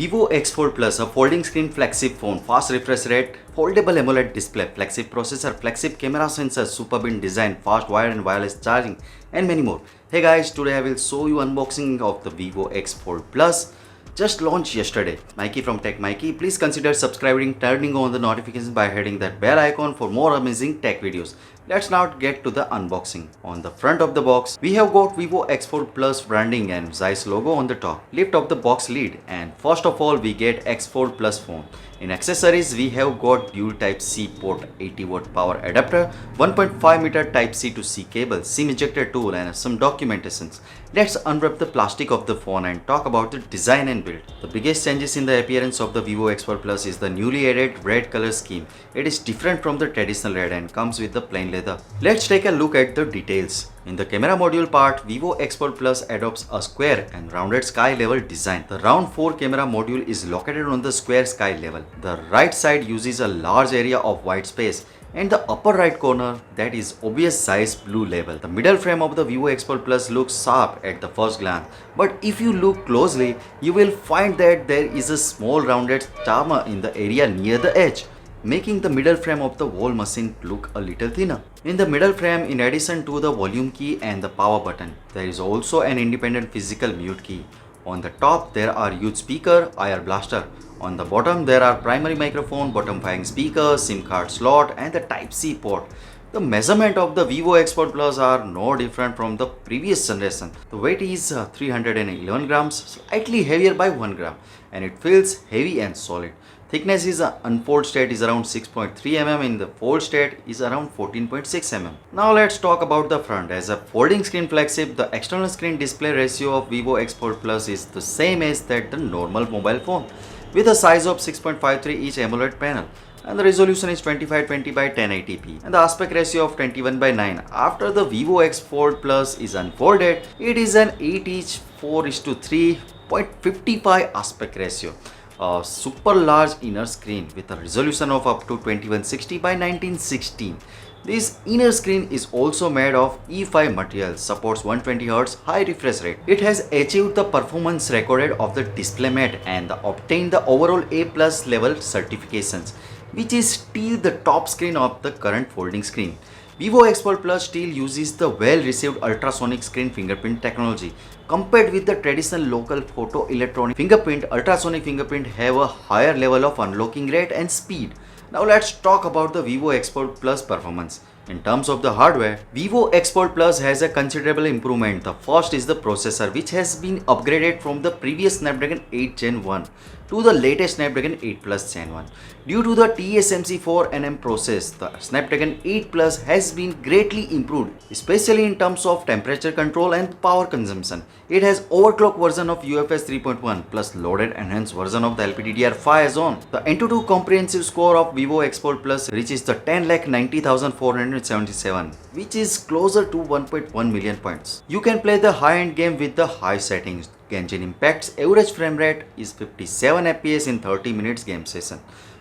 Vivo X Fold Plus, a folding screen flagship phone, fast refresh rate, foldable AMOLED display, flagship processor, flagship camera sensor, superb in design, fast wired and wireless charging, and many more. Hey guys, today I will show you unboxing of the Vivo X Fold Plus. Just launched yesterday. Maiky from techmaiky. Please consider subscribing, turning on the notifications by hitting that bell icon for more amazing tech videos. Let's now get to the unboxing. On the front of the box, we have got Vivo X Fold Plus branding and Zeiss logo on the top. Lift up the box lid and first of all we get X Fold Plus phone. In accessories, we have got dual Type-C port, 80-watt power adapter, 1.5-meter Type-C to C cable, SIM ejector tool and some documentations. Let's unwrap the plastic of the phone and talk about the design and build. The biggest changes in the appearance of the Vivo X Fold Plus is the newly added red color scheme. It is different from the traditional red and comes with the plain leather. Let's take a look at the details. In the camera module part, Vivo X Fold Plus adopts a square and rounded sky level design. The round 4 camera module is located on the square sky level. The right side uses a large area of white space and the upper right corner that is obvious Zeiss blue label. The middle frame of the Vivo X Fold Plus looks sharp at the first glance, but if you look closely, you will find that there is a small rounded charmer in the area near the edge, making the middle frame of the whole machine look a little thinner. In the middle frame, in addition to the volume key and the power button, there is also an independent physical mute key. On the top, there are huge speaker, IR blaster. On the bottom, there are primary microphone, bottom-firing speaker, SIM card slot and the Type-C port. The measurement of the Vivo X Fold Plus are no different from the previous generation. The weight is 311 grams, slightly heavier by 1 gram, and it feels heavy and solid. Thickness is unfold state is around 6.3 mm, in the fold state is around 14.6 mm. Now let's talk about the front. As a folding screen flagship, the external screen display ratio of Vivo X Fold Plus is the same as that the normal mobile phone, with a size of 6.53 inch AMOLED panel, and the resolution is 2520 by 1080p and the aspect ratio of 21:9. After the Vivo X Fold Plus is unfolded, it is an 8 inch 4:3.55 aspect ratio. A super large inner screen with a resolution of up to 2160 by 1916. This inner screen is also made of E5 material, supports 120Hz high refresh rate. It has achieved the performance recorded of the DisplayMate and obtained the overall A+ level certifications, which is still the top screen of the current folding screen. Vivo X Fold Plus still uses the well-received ultrasonic screen fingerprint technology. Compared with the traditional local photoelectronic fingerprint, ultrasonic fingerprint have a higher level of unlocking rate and speed. Now let's talk about the Vivo X Fold Plus performance. In terms of the hardware, Vivo X Fold Plus has a considerable improvement. The first is the processor, which has been upgraded from the previous Snapdragon 8 Gen 1 to the latest Snapdragon 8 Plus Gen 1. Due to the TSMC 4nm process, the Snapdragon 8 Plus has been greatly improved, especially in terms of temperature control and power consumption. It has overclocked version of UFS 3.1 plus loaded enhanced version of the LPDDR5 as on. The Antutu comprehensive score of Vivo X Fold Plus reaches the 10,90,477, which is closer to 1.1 million points. You can play the high-end game with the high settings. Genshin Impact's average frame rate is 57 FPS in 30 minutes game session.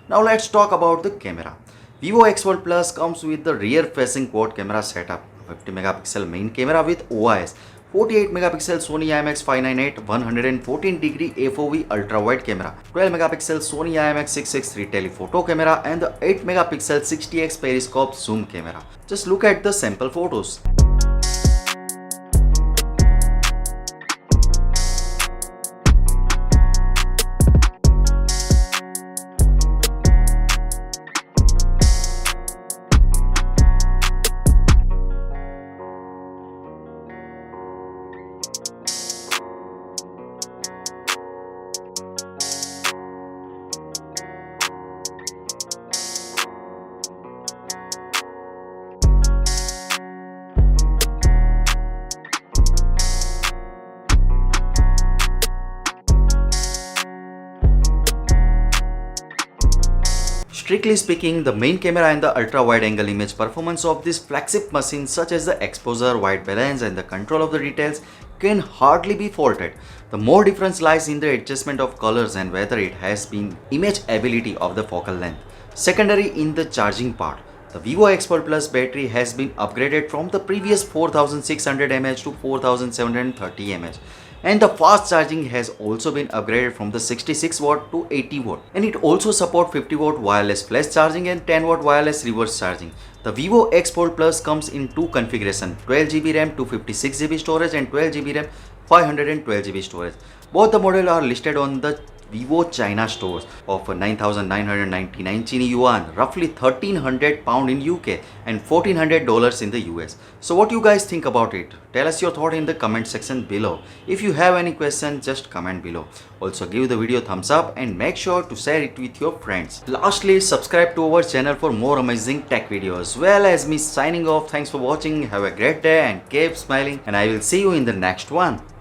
Now let's talk about the camera. Vivo X Fold Plus comes with the rear-facing quad camera setup, 50 megapixel main camera with OIS, 48 megapixel Sony IMX598 114° FOV ultra-wide camera, 12 megapixel Sony IMX663 telephoto camera and the 8 megapixel 60x periscope zoom camera. Just look at the sample photos. Strictly speaking, the main camera and the ultra-wide angle image performance of this flagship machine, such as the exposure, white balance and the control of the details, can hardly be faulted. The more difference lies in the adjustment of colors and whether it has been image ability of the focal length. Secondary in the charging part, the Vivo X Fold Plus battery has been upgraded from the previous 4600 mAh to 4730 mAh. And the fast charging has also been upgraded from the 66 watt to 80 watt. And it also supports 50 watt wireless flash charging and 10 watt wireless reverse charging. The Vivo X Fold Plus comes in two configurations, 12GB RAM, 256GB storage and 12GB RAM, 512GB storage. Both the models are listed on the Vivo China stores of 9,999 Chini yuan, roughly 1,300 pound in UK and $1,400 in the US. So what you guys think about it? Tell us your thought in the comment section below. If you have any questions, just comment below. Also give the video thumbs up and make sure to share it with your friends. Lastly, subscribe to our channel for more amazing tech videos. Well, as me signing off, thanks for watching, have a great day and keep smiling, and I will see you in the next one.